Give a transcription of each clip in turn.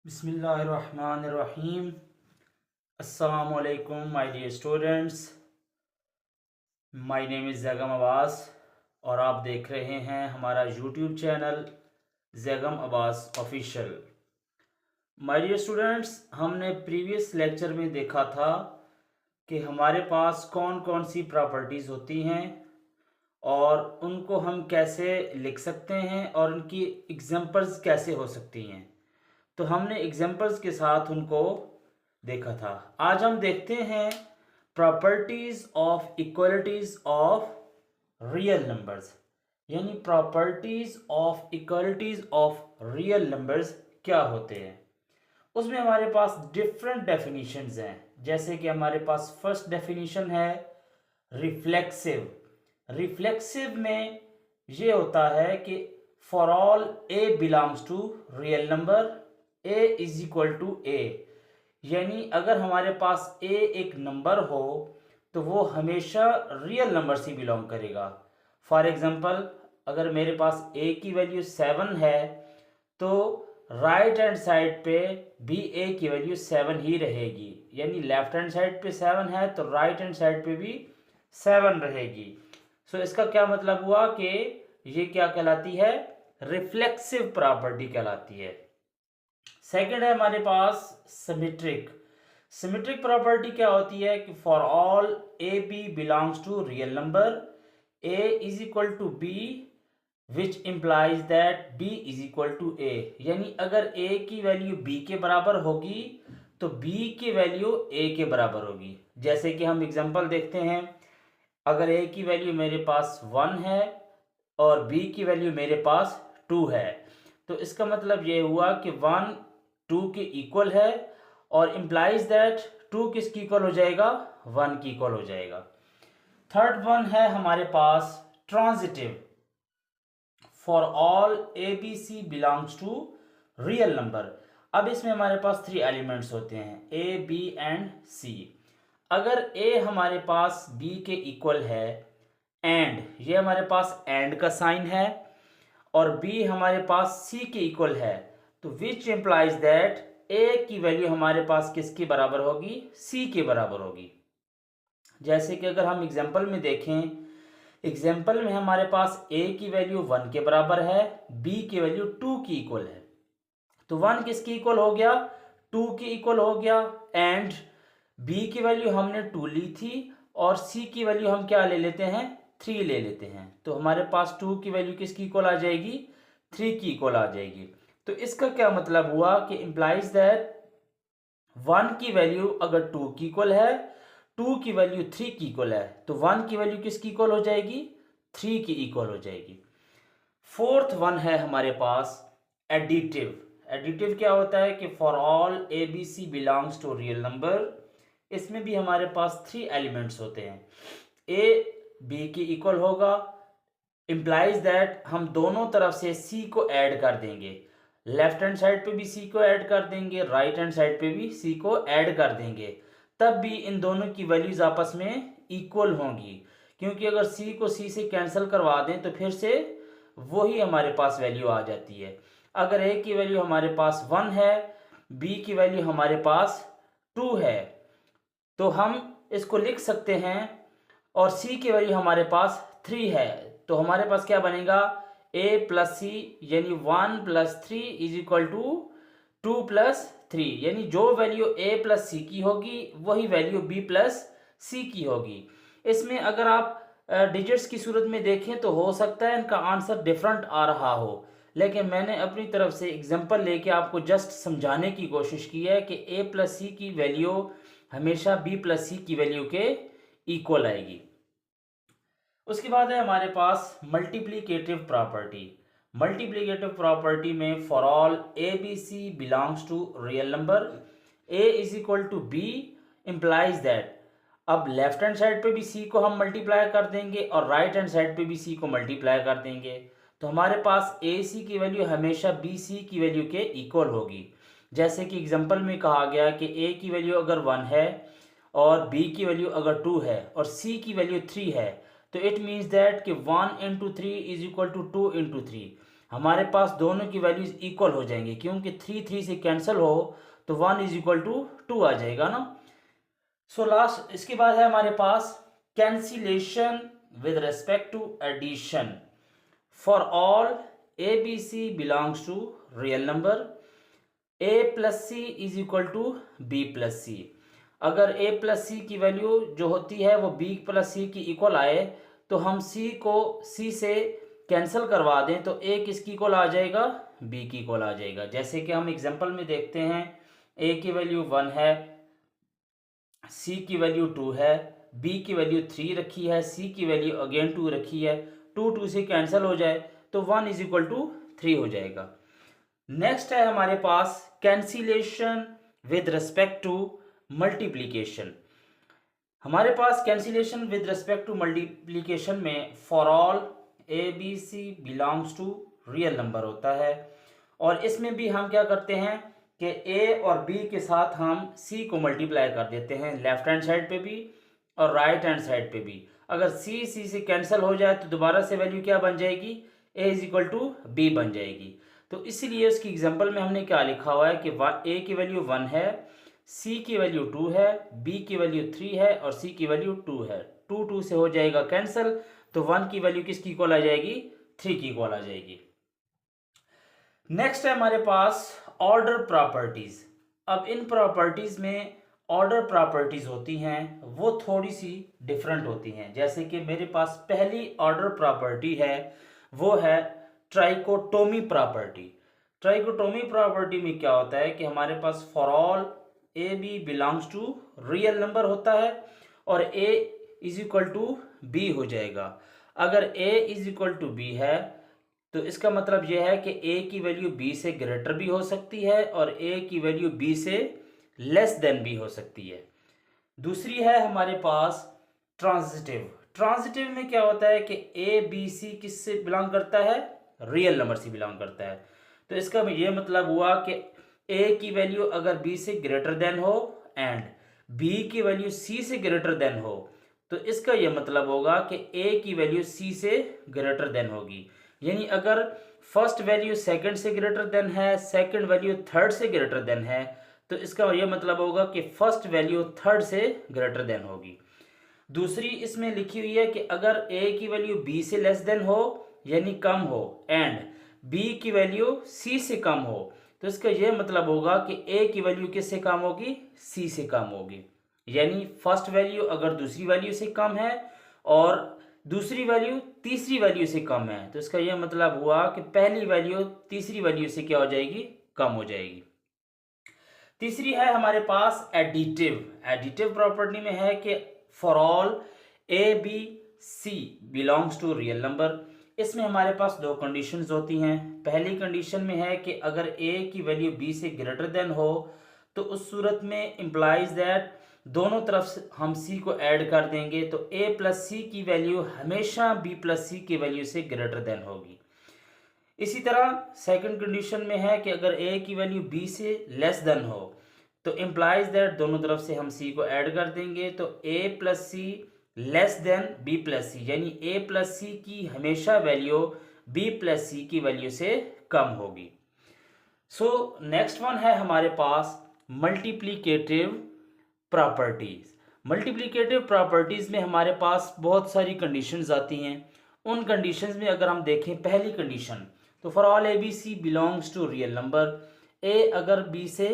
बिस्मिल्लाहिर्रहमानिर्रहीम। अस्सलामुअलैकुम my dear students. My name is Zaigham Abbas और आप देख रहे हैं हमारा YouTube channel Zaigham Abbas official. My dear students, हमने प्रीवियस लेक्चर में देखा था कि हमारे पास कौन कौन सी प्रॉपर्टीज़ होती हैं और उनको हम कैसे लिख सकते हैं और उनकी एग्जांपल्स कैसे हो सकती हैं। तो हमने एग्जांपल्स के साथ उनको देखा था। आज हम देखते हैं properties of equalities of real numbers, यानी properties of equalities of real numbers क्या होते हैं। उसमें हमारे पास डिफरेंट डेफिनेशंस हैं। जैसे कि हमारे पास फर्स्ट डेफिनेशन है रिफ्लेक्सिव। रिफ्लेक्सिव में ये होता है कि for all a belongs to real number A is equal to a, यानी अगर हमारे पास ए एक नंबर हो तो वो हमेशा रियल नंबर से बिलोंग करेगा। फॉर एग्जांपल, अगर मेरे पास ए की वैल्यू 7 है तो राइट हैंड साइड पे भी ए की वैल्यू 7 ही रहेगी, यानी लेफ्ट हैंड साइड पे 7 है तो राइट हैंड साइड पे भी 7 रहेगी। सो इसका क्या मतलब हुआ कि ये क्या कहलाती है, रिफ्लेक्सिव प्रॉपर्टी कहलाती है। सेकंड है हमारे पास सिमेट्रिक। सिमेट्रिक प्रॉपर्टी क्या होती है कि for all A b belongs to real number A is equal to b which implies that b is equal to a, यानी अगर ए की वैल्यू बी के बराबर होगी तो बी की वैल्यू ए के बराबर होगी। जैसे कि हम एग्जांपल देखते हैं, अगर ए की वैल्यू मेरे पास 1 है और बी की वैल्यू मेरे पास 2 है तो इसका मतलब ये हुआ कि 1 2 के इक्वल है और इम्प्लाइज दैट 2 किसकी इक्वल हो जाएगा, 1 की इक्वल हो जाएगा। थर्ड वन है हमारे पास transitive. For all A B C belongs to real number. अब इसमें हमारे पास 3 एलिमेंट्स होते हैं ए बी एंड सी। अगर ए हमारे पास बी के इक्वल है एंड ये हमारे पास एंड का साइन है और बी हमारे पास सी के इक्वल है तो विच इम्प्लाइज दैट ए की वैल्यू हमारे पास किसके बराबर होगी, सी के बराबर होगी। जैसे कि अगर हम एग्जांपल में देखें, एग्जांपल में हमारे पास ए की वैल्यू 1 के बराबर है, बी की वैल्यू 2 की इक्वल है तो 1 किसकी इक्वल हो गया, 2 की इक्वल हो गया एंड बी की वैल्यू हमने 2 ली थी और सी की वैल्यू हम क्या ले लेते हैं, 3 ले लेते हैं तो हमारे पास 2 की वैल्यू किसकी इक्वल आ जाएगी, 3 की इक्वल आ जाएगी। तो इसका क्या मतलब हुआ कि इम्प्लाइज दैट 1 की वैल्यू अगर 2 की इक्वल है, 2 की वैल्यू 3 की इक्वल है तो 1 की वैल्यू किसकी इक्वल हो जाएगी, 3 की इक्वल हो जाएगी। फोर्थ वन है हमारे पास एडिटिव। एडिटिव क्या होता है कि for all A B C belongs to real number. इसमें भी हमारे पास 3 एलिमेंट्स होते हैं। ए बी की इक्वल होगा, इम्प्लाइज दैट हम दोनों तरफ से सी को ऐड कर देंगे, लेफ्ट हैंड साइड पे भी सी को ऐड कर देंगे, राइट हैंड साइड पे भी सी को ऐड कर देंगे, तब भी इन दोनों की वैल्यूज आपस में इक्वल होंगी। क्योंकि अगर सी को सी से कैंसिल करवा दें तो फिर से वही हमारे पास वैल्यू आ जाती है। अगर ए की वैल्यू हमारे पास 1 है, बी की वैल्यू हमारे पास 2 है तो हम इसको लिख सकते हैं और सी की वैल्यू हमारे पास 3 है तो हमारे पास क्या बनेगा, ए प्लस सी यानी 1 plus 3 is equal to 2 plus 3, यानी जो वैल्यू ए प्लस सी की होगी वही वैल्यू बी प्लस सी की होगी। इसमें अगर आप डिजिट्स की सूरत में देखें तो हो सकता है इनका आंसर डिफरेंट आ रहा हो, लेकिन मैंने अपनी तरफ से एग्जांपल लेके आपको जस्ट समझाने की कोशिश की है कि ए प्लस सी की वैल्यू हमेशा बी प्लस सी की वैल्यू के इक्वल आएगी। उसके बाद है हमारे पास मल्टीप्लिकेटिव प्रॉपर्टी। मल्टीप्लिकेटिव प्रॉपर्टी में for all A B C belongs to real number A is equal to B implies that, अब लेफ्ट हैंड साइड पे भी सी को हम मल्टीप्लाई कर देंगे और राइट हैंड साइड पे भी सी को मल्टीप्लाई कर देंगे तो हमारे पास ए सी की वैल्यू हमेशा बी सी की वैल्यू के इक्वल होगी। जैसे कि एग्जांपल में कहा गया कि ए की वैल्यू अगर 1 है और बी की वैल्यू अगर 2 है और सी की वैल्यू 3 है तो इट मीन्स दैट कि 1 into 3 is equal to 2 into 3। हमारे पास दोनों की वैल्यूज इक्वल हो जाएंगी, क्योंकि 3 से कैंसिल हो तो 1 इज इक्वल टू 2 आ जाएगा ना। सो लास्ट इसके बाद है हमारे पास cancellation with respect to addition for all A B C belongs to real number a plus c is equal to b plus c. अगर ए प्लस सी की वैल्यू जो होती है वो बी प्लस सी की इक्वल आए तो हम सी को सी से कैंसिल करवा दें तो ए किसकी इक्वल आ जाएगा, बी की इक्वल आ जाएगा। जैसे कि हम एग्जांपल में देखते हैं, ए की वैल्यू 1 है, सी की वैल्यू 2 है, बी की वैल्यू 3 रखी है, सी की वैल्यू अगेन 2 रखी है। 2 से कैंसिल हो जाए तो 1 इज इक्वल टू 3 हो जाएगा। नेक्स्ट है हमारे पास cancellation with respect to multiplication. हमारे पास cancellation with respect to multiplication में for all A B C belongs to real number होता है, और इसमें भी हम क्या करते हैं कि ए और बी के साथ हम सी को मल्टीप्लाई कर देते हैं, लेफ्ट हैंड साइड पे भी और राइट हैंड साइड पे भी। अगर सी से कैंसिल हो जाए तो दोबारा से वैल्यू क्या बन जाएगी, ए इज इक्वल टू बी बन जाएगी। तो इसीलिए उसकी एग्जांपल में हमने क्या लिखा हुआ है कि ए की वैल्यू 1 है, सी की वैल्यू 2 है, बी की वैल्यू 3 है और सी की वैल्यू 2 है। 2 से हो जाएगा कैंसिल तो 1 की वैल्यू किसकी इक्वल आ जाएगी, 3 की इक्वल आ जाएगी। नेक्स्ट है हमारे पास ऑर्डर प्रॉपर्टीज। अब इन प्रॉपर्टीज में ऑर्डर प्रॉपर्टीज होती हैं वो थोड़ी सी डिफरेंट होती हैं। जैसे कि मेरे पास पहली ऑर्डर प्रॉपर्टी है वो है ट्राइकोटोमी प्रॉपर्टी। ट्राइकोटोमी प्रॉपर्टी में क्या होता है कि हमारे पास for all A b belongs to real number होता है और a is equal to b हो जाएगा। अगर a is equal to b है तो इसका मतलब यह है कि ए की वैल्यू बी से ग्रेटर भी हो सकती है और ए की वैल्यू बी से लेस देन भी हो सकती है। दूसरी है हमारे पास ट्रांजिटिव। ट्रांजिटिव में क्या होता है कि ए बी सी किससे बिलोंग करता है, रियल नंबर से बिलोंग करता है। तो इसका ये मतलब हुआ कि ए की वैल्यू अगर बी से ग्रेटर देन हो एंड बी की वैल्यू सी से ग्रेटर देन हो तो इसका ये मतलब होगा कि ए की वैल्यू सी से ग्रेटर देन होगी। यानी अगर फर्स्ट वैल्यू सेकंड से ग्रेटर देन है, सेकंड वैल्यू थर्ड से ग्रेटर देन है, तो इसका ये मतलब होगा कि फर्स्ट वैल्यू थर्ड से ग्रेटर देन होगी। दूसरी इसमें लिखी हुई है कि अगर ए की वैल्यू बी से लेस देन हो यानी कम हो एंड बी की वैल्यू सी से कम हो तो इसका यह मतलब होगा कि ए की वैल्यू किससे कम होगी, सी से कम होगी। यानी फर्स्ट वैल्यू अगर दूसरी वैल्यू से कम है और दूसरी वैल्यू तीसरी वैल्यू से कम है तो इसका यह मतलब हुआ कि पहली वैल्यू तीसरी वैल्यू से क्या हो जाएगी, कम हो जाएगी। तीसरी है हमारे पास एडिटिव। एडिटिव प्रॉपर्टी में है कि for all A B C belongs to real number. इसमें हमारे पास दो कंडीशंस होती हैं। पहली कंडीशन में है कि अगर ए की वैल्यू बी से ग्रेटर देन हो तो उस सूरत में इम्प्लाइज दैट दोनों तरफ से हम सी को ऐड कर देंगे तो ए प्लस सी की वैल्यू हमेशा बी प्लस सी की वैल्यू से ग्रेटर देन होगी। इसी तरह सेकंड कंडीशन में है कि अगर ए की वैल्यू बी से लेस देन हो तो इम्प्लाइज दैट दोनों तरफ से हम सी को ऐड कर देंगे तो ए प्लस सी less than B plus C, यानी ए प्लस सी की हमेशा वैल्यू बी प्लस सी की वैल्यू से कम होगी। सो नेक्स्ट वन है हमारे पास मल्टीप्लीकेटिव प्रॉपर्टीज। मल्टीप्लीकेटिव प्रॉपर्टीज में हमारे पास बहुत सारी कंडीशंस आती हैं। उन कंडीशंस में अगर हम देखें पहली कंडीशन तो for all A B C belongs to real number, a अगर बी से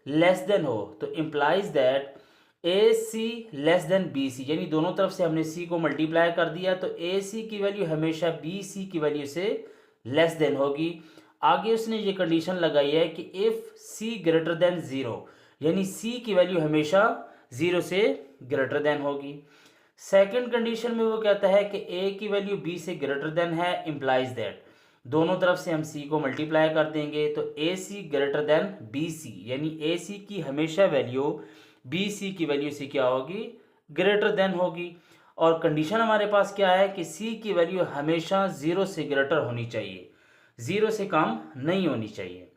लेस देन हो तो implies that A C less than B C, यानी दोनों तरफ से हमने सी को मल्टीप्लाई कर दिया तो ए सी की वैल्यू हमेशा बी सी की वैल्यू से लेस देन होगी। आगे उसने ये कंडीशन लगाई है कि if C greater than zero, यानी सी की वैल्यू हमेशा जीरो से ग्रेटर देन होगी। सेकंड कंडीशन में वो कहता है कि ए की वैल्यू बी से ग्रेटर देन है, इम्प्लाइज दैट दोनों तरफ से हम सी को मल्टीप्लाई कर देंगे तो A C greater than B C, यानी ए सी की हमेशा वैल्यू बी सी की वैल्यू से क्या होगी, ग्रेटर देन होगी। और कंडीशन हमारे पास क्या है कि सी की वैल्यू हमेशा जीरो से ग्रेटर होनी चाहिए, जीरो से कम नहीं होनी चाहिए।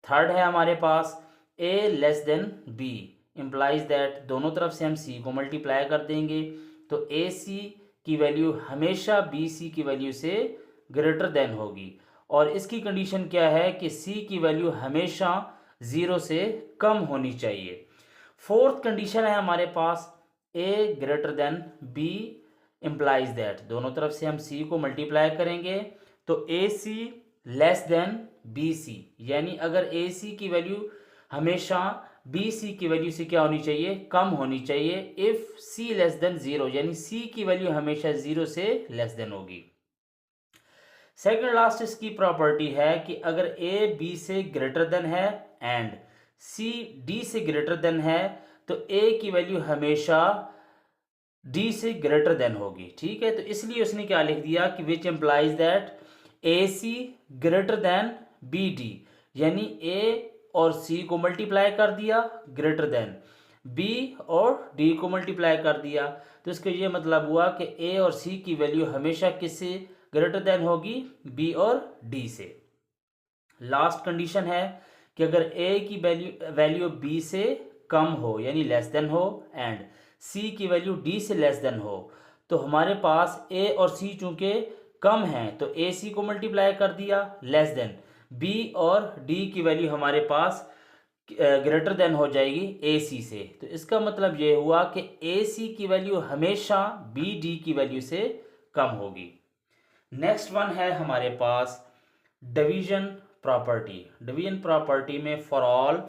थर्ड है हमारे पास a less than B, implies that दोनों तरफ से हम सी को मल्टीप्लाई कर देंगे तो ए सी की वैल्यू हमेशा बी सी की वैल्यू से ग्रेटर देन होगी। और इसकी कंडीशन क्या है कि सी की वैल्यू हमेशा 0 से कम होनी चाहिए। फोर्थ कंडीशन है हमारे पास A greater than B implies that, दोनों तरफ से हम सी को मल्टीप्लाई करेंगे तो A C less than B C, यानी अगर ए सी की वैल्यू हमेशा बी सी की वैल्यू से क्या होनी चाहिए, कम होनी चाहिए। इफ सी लेस देन 0, यानी सी की वैल्यू हमेशा 0 से लेस देन होगी। सेकंड लास्ट इसकी प्रॉपर्टी है कि अगर ए बी से ग्रेटर देन है एंड सी डी से ग्रेटर देन है तो ए की वैल्यू हमेशा डी से ग्रेटर देन होगी। ठीक है, तो इसलिए उसने क्या लिख दिया कि which implies that A C greater than B D, यानी ए और सी को मल्टीप्लाई कर दिया ग्रेटर देन, बी और डी को मल्टीप्लाई कर दिया, तो इसका ये मतलब हुआ कि ए और सी की वैल्यू हमेशा किससे ग्रेटर देन होगी, बी और डी से। लास्ट कंडीशन है कि अगर ए की वैल्यू बी से कम हो यानी लेस देन हो एंड सी की वैल्यू डी से लेस देन हो, तो हमारे पास ए और सी चूंकि कम हैं तो ए सी को मल्टीप्लाई कर दिया लेस देन, बी और डी की वैल्यू हमारे पास ग्रेटर देन हो जाएगी ए सी से। तो इसका मतलब ये हुआ कि ए सी की वैल्यू हमेशा बी डी की वैल्यू से कम होगी। नेक्स्ट वन है हमारे पास डिवीजन प्रॉपर्टी। डिवीजन प्रॉपर्टी में for all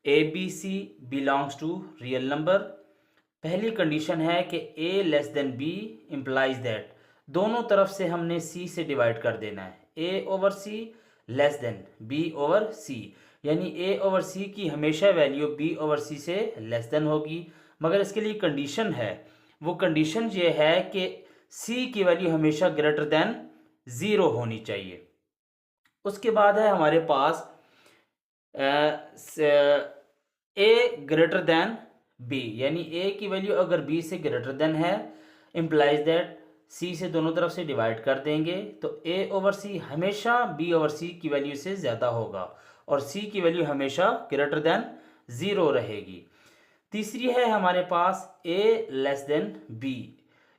A B C belongs to real number, पहली कंडीशन है कि a less than B implies that, दोनों तरफ से हमने सी से डिवाइड कर देना है, ए ओवर सी लेस देन बी ओवर सी, यानी ए ओवर सी की हमेशा वैल्यू बी ओवर सी से लेस देन होगी। मगर इसके लिए कंडीशन है, वो कंडीशन ये है कि सी की वैल्यू हमेशा ग्रेटर देन 0 होनी चाहिए। उसके बाद है हमारे पास ए ग्रेटर देन बी, यानी ए की वैल्यू अगर बी से ग्रेटर देन है इम्प्लाइज दैट सी से दोनों तरफ से डिवाइड कर देंगे तो ए ओवर सी हमेशा बी ओवर सी की वैल्यू से ज़्यादा होगा और सी की वैल्यू हमेशा ग्रेटर देन 0 रहेगी। तीसरी है हमारे पास ए लेस देन बी,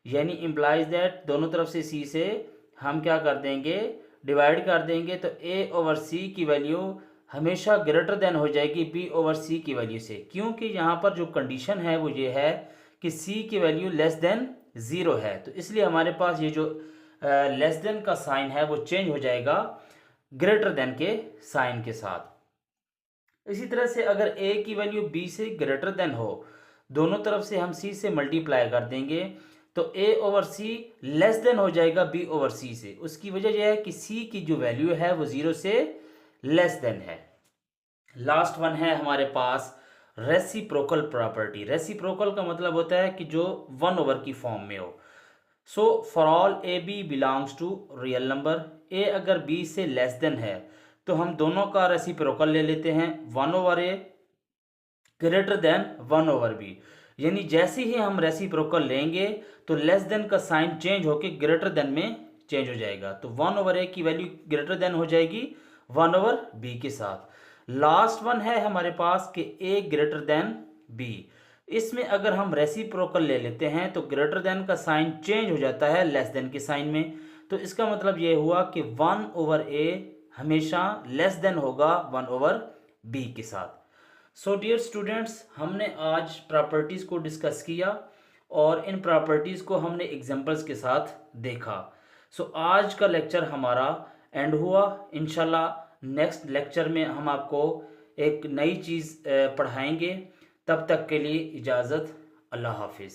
यानी इम्प्लाइज दैट दोनों तरफ से सी से हम क्या कर देंगे, डिवाइड कर देंगे तो ए ओवर सी की वैल्यू हमेशा ग्रेटर देन हो जाएगी बी ओवर सी की वैल्यू से, क्योंकि यहाँ पर जो कंडीशन है वो ये है कि सी की वैल्यू लेस देन 0 है, तो इसलिए हमारे पास ये जो लेस देन का साइन है वो चेंज हो जाएगा ग्रेटर देन के साइन के साथ। इसी तरह से अगर ए की वैल्यू बी से ग्रेटर देन हो, दोनों तरफ से हम सी से मल्टीप्लाई कर देंगे तो ए ओवर सी लेस देन हो जाएगा बी ओवर सी से। उसकी वजह यह है कि सी की जो वैल्यू है वो 0 से लेस देन है। लास्ट वन है हमारे पास रेसिप्रोकल प्रॉपर्टी। रेसिप्रोकल का मतलब होता है कि जो 1 ओवर की फॉर्म में हो। So for all A b belongs to real number, a अगर बी से लेस देन है तो हम दोनों का रेसिप्रोकल ले लेते हैं, 1 ओवर ए ग्रेटर देन 1 ओवर बी, यानी जैसे ही हम रेसिप्रोकल लेंगे तो लेस देन का साइन चेंज होके ग्रेटर देन में चेंज हो जाएगा, तो 1 ओवर ए की वैल्यू ग्रेटर देन हो जाएगी 1 ओवर बी के साथ। लास्ट वन है हमारे पास कि ए ग्रेटर देन बी, इसमें अगर हम रेसिप्रोकल ले लेते हैं तो ग्रेटर देन का साइन चेंज हो जाता है लेस देन के साइन में, तो इसका मतलब ये हुआ कि 1 ओवर ए हमेशा लेस देन होगा 1 ओवर बी के साथ। सो डियर स्टूडेंट्स, हमने आज प्रॉपर्टीज़ को डिस्कस किया और इन प्रॉपर्टीज़ को हमने एग्जांपल्स के साथ देखा। सो आज का लेक्चर हमारा एंड हुआ। इंशाल्लाह नेक्स्ट लेक्चर में हम आपको एक नई चीज़ पढ़ाएंगे। तब तक के लिए इजाज़त, अल्लाह हाफिज़।